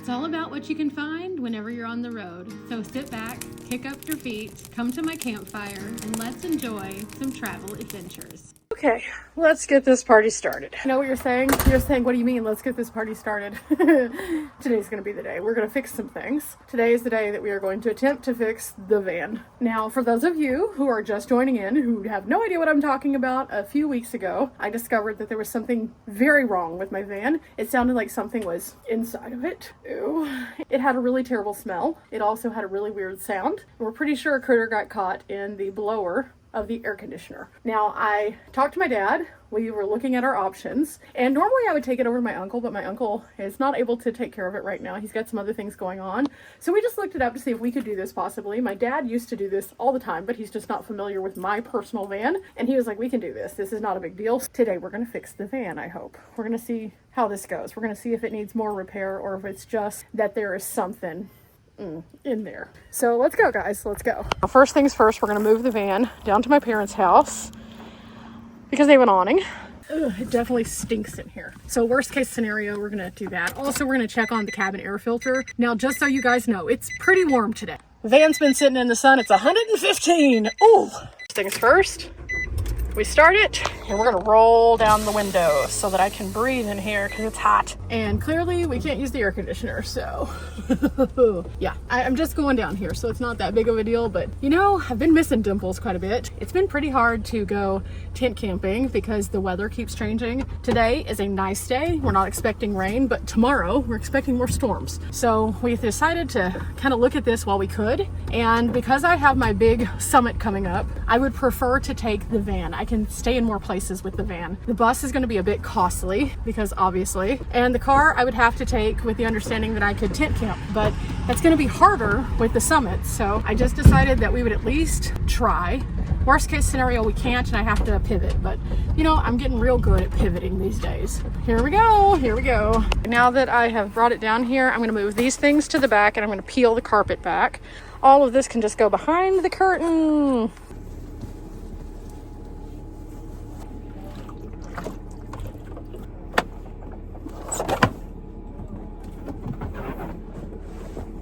It's all about what you can find whenever you're on the road. So sit back, kick up your feet, come to my campfire, and let's enjoy some travel adventures. Okay, let's get this party started. You know what you're saying? You're saying, what do you mean, let's get this party started? Today's gonna be the day. We're gonna fix some things. Today is the day that we are going to attempt to fix the van. Now, for those of you who are just joining in, who have no idea what I'm talking about, a few weeks ago, I discovered that there was something very wrong with my van. It sounded like something was inside of it. Ew. It had a really terrible smell. It also had a really weird sound. We're pretty sure a critter got caught in the blower of the air conditioner. Now, I talked to my dad. We were looking at our options, and normally I would take it over to my uncle, but my uncle is not able to take care of it right now. He's got some other things going on. So we just looked it up to see if we could do this possibly. My dad used to do this all the time, but he's just not familiar with my personal van. And he was like, we can do this. This is not a big deal. Today we're gonna fix the van, I hope. We're gonna see how this goes. We're gonna see if it needs more repair or if it's just that there is something in there. So let's go, guys, let's go. First things first, we're gonna move the van down to my parents' house because they have an awning. Ugh, it definitely stinks in here. So worst case scenario, we're gonna do that. Also, we're gonna check on the cabin air filter. Now, just so you guys know, it's pretty warm today. The van's been sitting in the sun. It's 115. Ooh. First things first, we start it and we're gonna roll down the window so that I can breathe in here because it's hot. And clearly we can't use the air conditioner, so yeah, I'm just going down here, so it's not that big of a deal. But you know, I've been missing Dimples quite a bit. It's been pretty hard to go tent camping because the weather keeps changing. Today is a nice day. We're not expecting rain, but tomorrow we're expecting more storms. So we decided to kind of look at this while we could. And because I have my big summit coming up, I would prefer to take the van. I can stay in more places with the van. The bus is going to be a bit costly because obviously, and the car I would have to take with the understanding that I could tent camp, but that's going to be harder with the summit. So I just decided that we would at least try. Worst case scenario, we can't and I have to pivot, but you know, I'm getting real good at pivoting these days. Here we go, here we go. Now that I have brought it down here, I'm going to move these things to the back and I'm going to peel the carpet back. All of this can just go behind the curtain.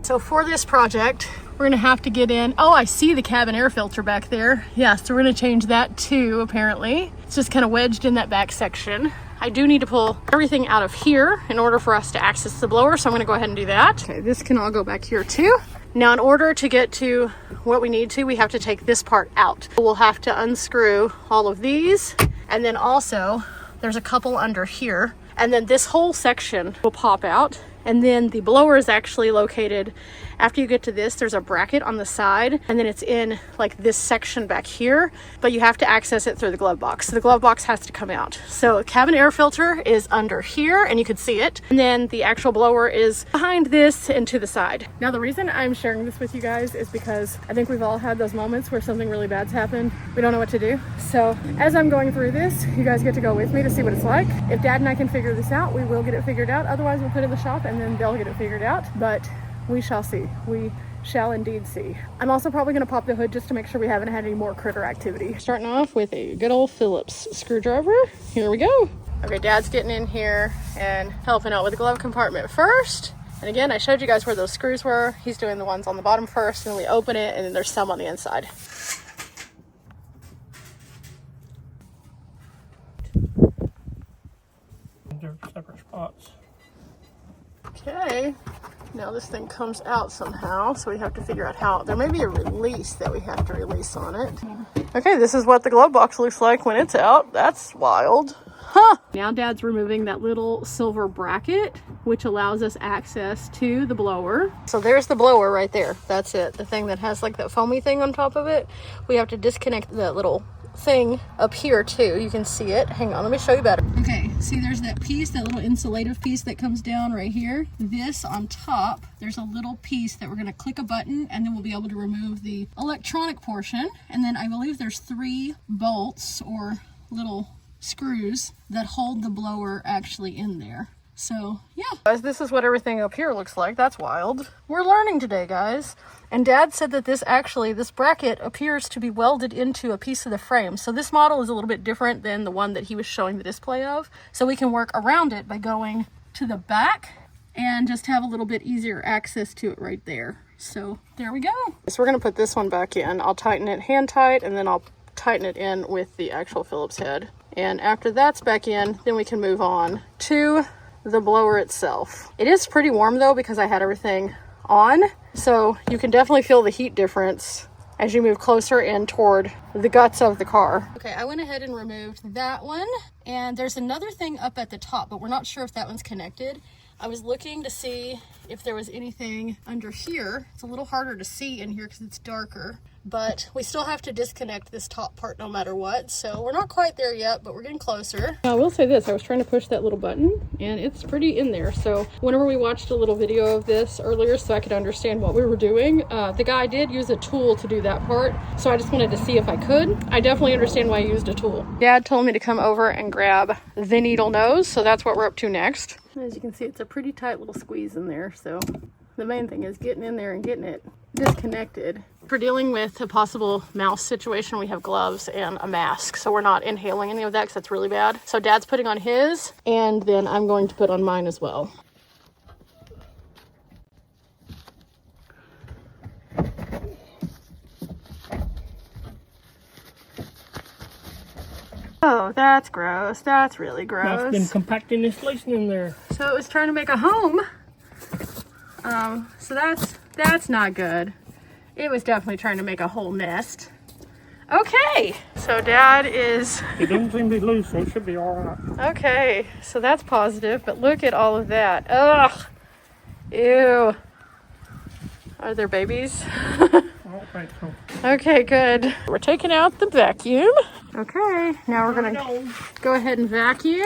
So for this project, we're gonna have to get in. Oh, I see the cabin air filter back there. Yeah, so we're gonna change that too, apparently. It's just kind of wedged in that back section. I do need to pull everything out of here in order for us to access the blower, so I'm gonna go ahead and do that. Okay, this can all go back here too. Now, in order to get to what we need to, we have to take this part out. We'll have to unscrew all of these, and then also there's a couple under here, and then this whole section will pop out. And then the blower is actually located, after you get to this, there's a bracket on the side, and then it's in like this section back here, but you have to access it through the glove box. So the glove box has to come out. So cabin air filter is under here, and you can see it. And then the actual blower is behind this and to the side. Now, the reason I'm sharing this with you guys is because I think we've all had those moments where something really bad's happened. We don't know what to do. So as I'm going through this, you guys get to go with me to see what it's like. If Dad and I can figure this out, we will get it figured out. Otherwise, we'll put it in the shop and then they'll get it figured out. But we shall see. We shall indeed see. I'm also probably going to pop the hood just to make sure we haven't had any more critter activity. Starting off with a good old Phillips screwdriver. Here we go. Okay, Dad's getting in here and helping out with the glove compartment first. And again, I showed you guys where those screws were. He's doing the ones on the bottom first, and then we open it, and then there's some on the inside. They're separate spots. Okay, now this thing comes out somehow, so we have to figure out how. There may be a release that we have to release on it. Okay, this is what the glove box looks like when it's out. That's wild. Huh. Now Dad's removing that little silver bracket, which allows us access to the blower. So there's the blower right there. That's it. The thing that has like that foamy thing on top of it. We have to disconnect that little thing up here too. You can see it. Hang on, let me show you better. Okay, see there's that piece, that little insulative piece that comes down right here. This on top, there's a little piece that we're going to click a button and then we'll be able to remove the electronic portion. And then I believe there's 3 bolts or little screws that hold the blower actually in there. So yeah, guys, this is what everything up here looks like. That's wild. We're learning today, guys. And Dad said that this bracket appears to be welded into a piece of the frame. So this model is a little bit different than the one that he was showing the display of. So we can work around it by going to the back and just have a little bit easier access to it right there. So there we go. So we're gonna put this one back in. I'll tighten it hand tight, and then I'll tighten it in with the actual Phillips head. And after that's back in, then we can move on to the blower itself. It is pretty warm though, because I had everything on. So you can definitely feel the heat difference as you move closer in toward the guts of the car. Okay, I went ahead and removed that one. And there's another thing up at the top, but we're not sure if that one's connected. I was looking to see if there was anything under here. It's a little harder to see in here because it's darker, but we still have to disconnect this top part no matter what. So we're not quite there yet, but we're getting closer. I will say this, I was trying to push that little button and it's pretty in there. So whenever we watched a little video of this earlier so I could understand what we were doing, the guy did use a tool to do that part. So I just wanted to see if I could. I definitely understand why he used a tool. Dad told me to come over and grab the needle nose. So that's what we're up to next. As you can see, it's a pretty tight little squeeze in there. So the main thing is getting in there and getting it disconnected. For dealing with a possible mouse situation, we have gloves and a mask. So we're not inhaling any of that because that's really bad. So Dad's putting on his, and then I'm going to put on mine as well. Oh, that's gross. That's really gross. That's been compacting this lacing in there. So it was trying to make a home. So that's not good. It was definitely trying to make a whole nest. Okay, so Dad is... It doesn't seem to be loose, so it should be all right. Okay, so that's positive, but look at all of that. Ugh. Ew. Are there babies? I don't think so. Okay, good. We're taking out the vacuum. Okay, now we're gonna go ahead and vacuum.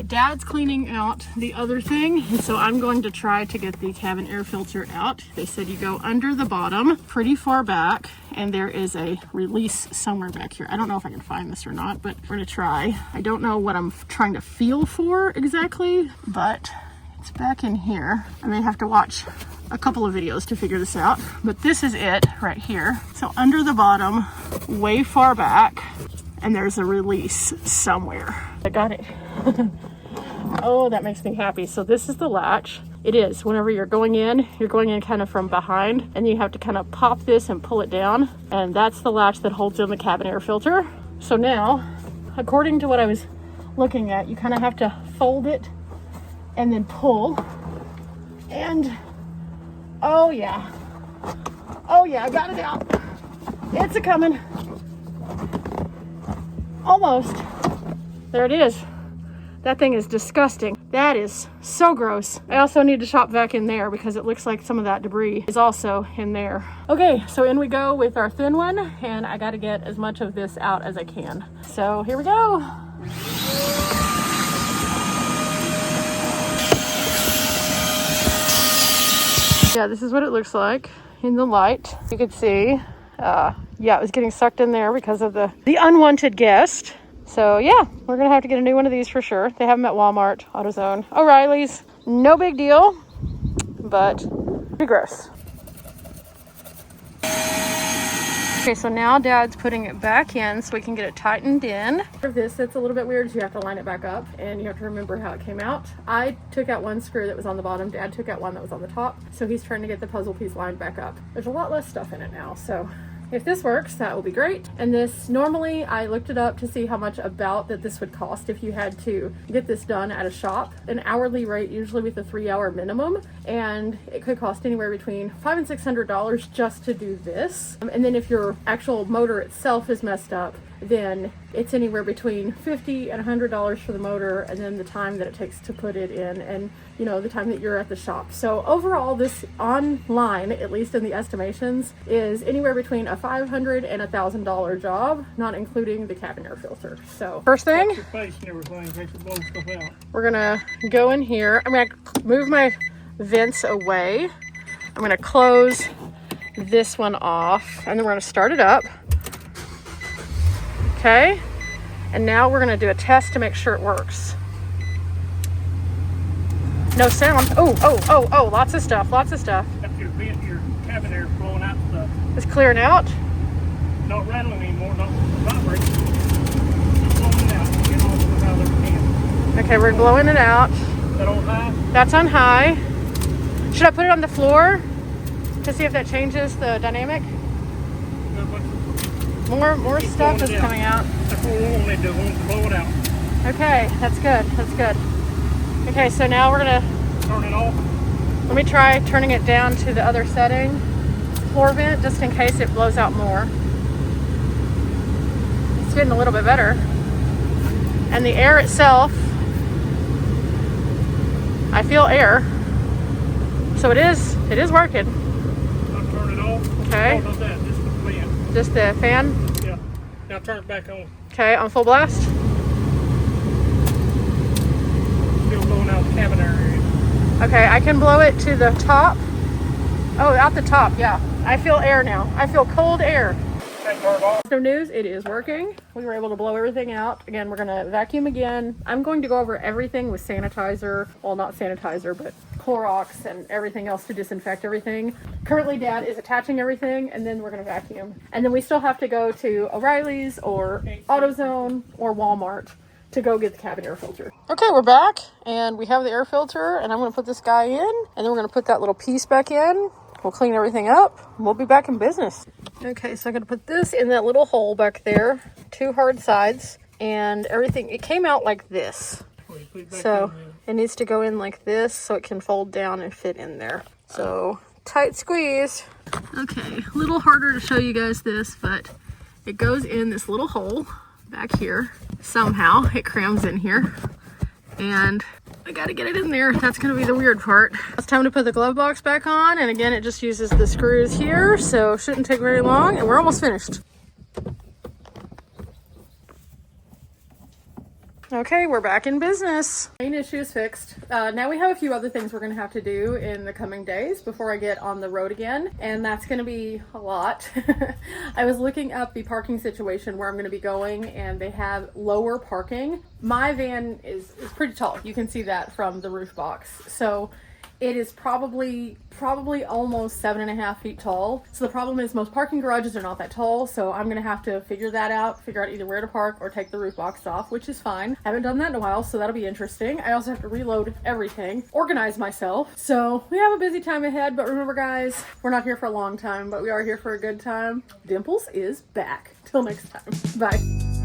Dad's cleaning out the other thing, and so I'm going to try to get the cabin air filter out. They said you go under the bottom pretty far back, and there is a release somewhere back here. I don't know if I can find this or not, but we're gonna try. I don't know what I'm trying to feel for exactly, but it's back in here. I may have to watch a couple of videos to figure this out, but this is it right here. So under the bottom, way far back, and there's a release somewhere. I got it. Oh, that makes me happy. So this is the latch. It is, whenever you're going in kind of from behind, and you have to kind of pop this and pull it down. And that's the latch that holds in the cabin air filter. So now, according to what I was looking at, you kind of have to fold it and then pull. And, oh yeah, I got it out. It's a-coming. Almost. There it is. That thing is disgusting. That is so gross. I also need to shop back in there because it looks like some of that debris is also in there. Okay, so in we go with our thin one, and I gotta get as much of this out as I can. So here we go. Yeah, this is what it looks like in the light. You can see, yeah, it was getting sucked in there because of the unwanted guest. So yeah, we're gonna have to get a new one of these for sure. They have them at Walmart, AutoZone, O'Reilly's. No big deal, but pretty gross. Okay, so now Dad's putting it back in so we can get it tightened in. For this, that's a little bit weird. You have to line it back up and you have to remember how it came out. I took out one screw that was on the bottom. Dad took out one that was on the top. So he's trying to get the puzzle piece lined back up. There's a lot less stuff in it now, so if this works, that will be great. And this, normally I looked it up to see how much about that this would cost if you had to get this done at a shop. An hourly rate, usually with a 3-hour minimum, and it could cost anywhere between $500 and $600 just to do this. And then if your actual motor itself is messed up, then it's anywhere between $50 and $100 for the motor, and then the time that it takes to put it in, and you know, the time that you're at the shop. So overall, this online, at least in the estimations, is anywhere between a $500 and $1,000 job, not including the cabin air filter. So first thing, we're gonna go in here. I'm gonna move my vents away. I'm gonna close this one off, and then we're gonna start it up. Okay, And now we're gonna do a test to make sure it works. No sound. Oh, lots of stuff, lots of stuff. After your cabin air blowing out stuff. It's clearing out. Not rattling anymore, not vibrating. Just blowing it out. Get all the out of the can. Okay, we're blowing it out. Is that on high? That's on high. Should I put it on the floor to see if that changes the dynamic? More stuff is coming out. That's what we want to do. We want to blow it out. Okay, that's good. That's good. Okay, so now we're gonna Turn it off. let me try turning it down to the other setting, floor vent, just in case it blows out more. It's getting a little bit better, and the air itself, I feel air, so it is working. I'll turn it off. Okay. Oh, not that. Just the fan. Just the fan. Yeah. Now turn it back on. Okay, on full blast. Still blowing out the cabin area. Okay, I can blow it to the top. Oh, out the top, yeah. I feel air now. I feel cold air. That turned off. No news, it is working. We were able to blow everything out. Again, we're gonna vacuum again. I'm going to go over everything with sanitizer. Well, not sanitizer, but Clorox and everything else to disinfect everything. Currently, Dad is attaching everything, and then we're gonna vacuum. And then we still have to go to O'Reilly's or AutoZone or Walmart to go get the cabin air filter. Okay, we're back, and we have the air filter, and I'm gonna put this guy in, and then we're gonna put that little piece back in. We'll clean everything up, and we'll be back in business. Okay, so I'm gonna put this in that little hole back there, 2 hard sides, and everything, it came out like this. So it needs to go in like this so it can fold down and fit in there. So tight squeeze. Okay, a little harder to show you guys this, but it goes in this little hole back here. Somehow it crams in here, and I gotta get it in there. That's gonna be the weird part. It's time to put the glove box back on, and again, it just uses the screws here, so shouldn't take very long, and we're almost finished. Okay, we're back in business. Main issue is fixed. Now we have a few other things we're gonna have to do in the coming days before I get on the road again, and that's gonna be a lot. I was looking up the parking situation where I'm gonna be going, and they have lower parking. My van is pretty tall. You can see that from the roof box. So it is probably almost 7.5 feet tall. So the problem is most parking garages are not that tall. So I'm gonna have to figure that out, figure out either where to park or take the roof box off, which is fine. I haven't done that in a while, so that'll be interesting. I also have to reload everything, organize myself. So we have a busy time ahead, but remember guys, we're not here for a long time, but we are here for a good time. Dimples is back. Till next time, bye.